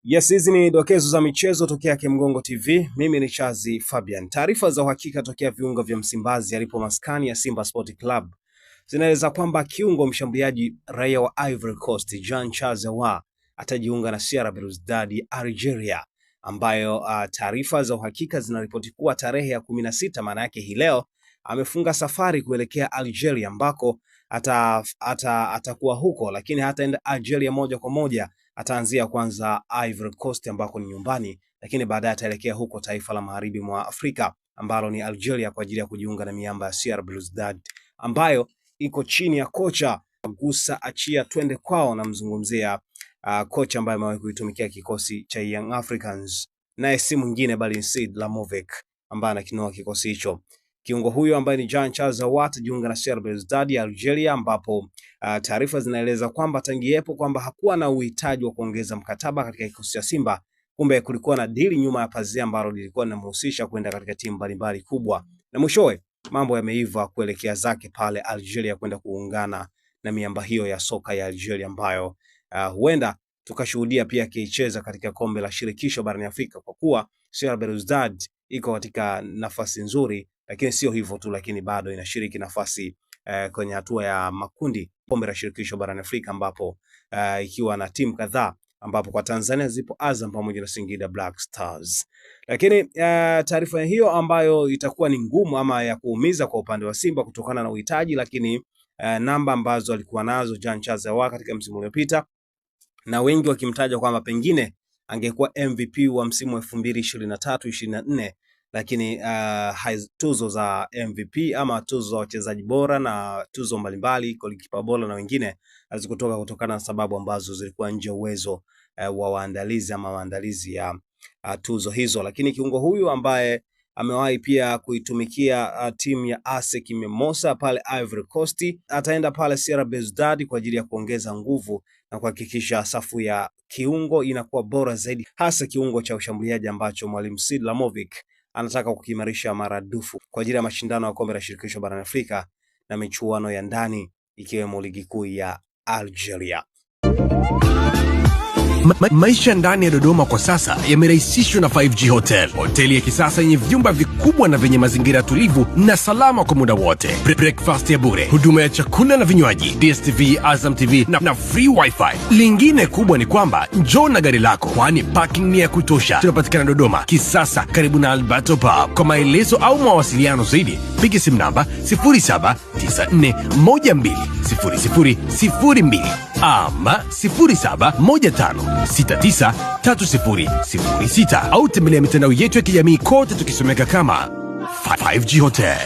Yes, hizi ni dokezo za michezo tokea Kimgongo TV. Mimi ni Chazi Fabian. Taarifa za uhakika tokea viunga vya Msimbazi alipo maskani ya Simba Sport Club zinaeleza kwamba kiungo mshambuliaji raia wa Ivory Coast Jean Charles Ahoua atajiunga na CR Belouizdad Algeria, ambayo taarifa za uhakika zinaripoti kuwa tarehe ya 16, maana yake hii leo, amefunga safari kuelekea Algeria ambako atakuwa huko, lakini hataenda Algeria moja kwa moja. Ataanzia kwanza Ivory Coast ambako ni nyumbani, lakini baadaye ataelekea huko taifa la magharibi mwa Afrika ambalo ni Algeria kwa ajili ya kujiunga na miamba ya CR Belouizdad ambayo iko chini ya kocha Gusa Achia Twende Kwao. Namzungumzia kocha ambaye amewahi kuitumikia kikosi cha Young Africans, naye si mwingine bali Sead Lamovic ambaye anakinoa kikosi hicho. Kiungo huyo ambaye ni Jean Charles Ahoua atajiunga na CR Belouizdad ya Algeria, ambapo taarifa zinaeleza kwamba tangiepo kwamba hakuwa na uhitaji wa kuongeza mkataba katika kikosi cha Simba. Kumbe kulikuwa na dili nyuma ya pazia ambalo lilikuwa linamhusisha kwenda katika timu mbalimbali kubwa, na mwishowe mambo yameiva kuelekea zake pale Algeria kwenda kuungana na miamba hiyo ya soka ya Algeria ambayo huenda tukashuhudia pia akicheza katika kombe la shirikisho barani Afrika, kwa kuwa CR Belouizdad iko katika nafasi nzuri, lakini sio hivyo tu, lakini bado inashiriki nafasi kwenye hatua ya makundi kombe la shirikisho barani Afrika, ambapo ikiwa na timu kadhaa, ambapo kwa Tanzania zipo Azam pamoja na Singida Black Stars. Lakini taarifa hiyo ambayo itakuwa ni ngumu ama ya kuumiza kwa upande wa Simba kutokana na uhitaji, lakini namba ambazo alikuwa nazo Jean Charles Ahoua katika msimu uliopita, na wengi wakimtaja kwamba pengine angekuwa MVP wa msimu wa 2023-24, lakini tuzo za MVP ama tuzo za wachezaji bora na tuzo mbalimbali golikipa bora na wengine hazikutoka kutokana na sababu ambazo zilikuwa nje uwezo wa waandalizi ama maandalizi ya tuzo hizo. Lakini kiungo huyu ambaye amewahi pia kuitumikia timu ya ASEC Mimosas pale Ivory Coast ataenda pale CR Belouizdad kwa ajili ya kuongeza nguvu na kuhakikisha safu ya kiungo inakuwa bora zaidi, hasa kiungo cha ushambuliaji ambacho mwalimu Sead Lamovic anataka kukimarisha maradufu kwa ajili ya mashindano ya kombe la shirikisho barani Afrika na michuano ya ndani ikiwemo ligi kuu ya Algeria. Maisha ndani ya Dodoma kwa sasa yamerahisishwa na 5G Hotel. Hoteli ya kisasa yenye vyumba vikubwa na vyenye mazingira tulivu na salama kwa muda wote. Breakfast ya bure, huduma ya chakula na vinywaji, DStv, Azam TV na free wifi. Lingine kubwa ni kwamba njoo na gari lako, kwani parking ni ya kutosha. Tunapatikana Dodoma Kisasa karibu na Alberto Pub. Kwa maelezo au mawasiliano zaidi piga simu namba 0794120002 ama 0715693006 au tembelea mitandao yetu ya kijamii kote tukisomeka kama 5G Hotel.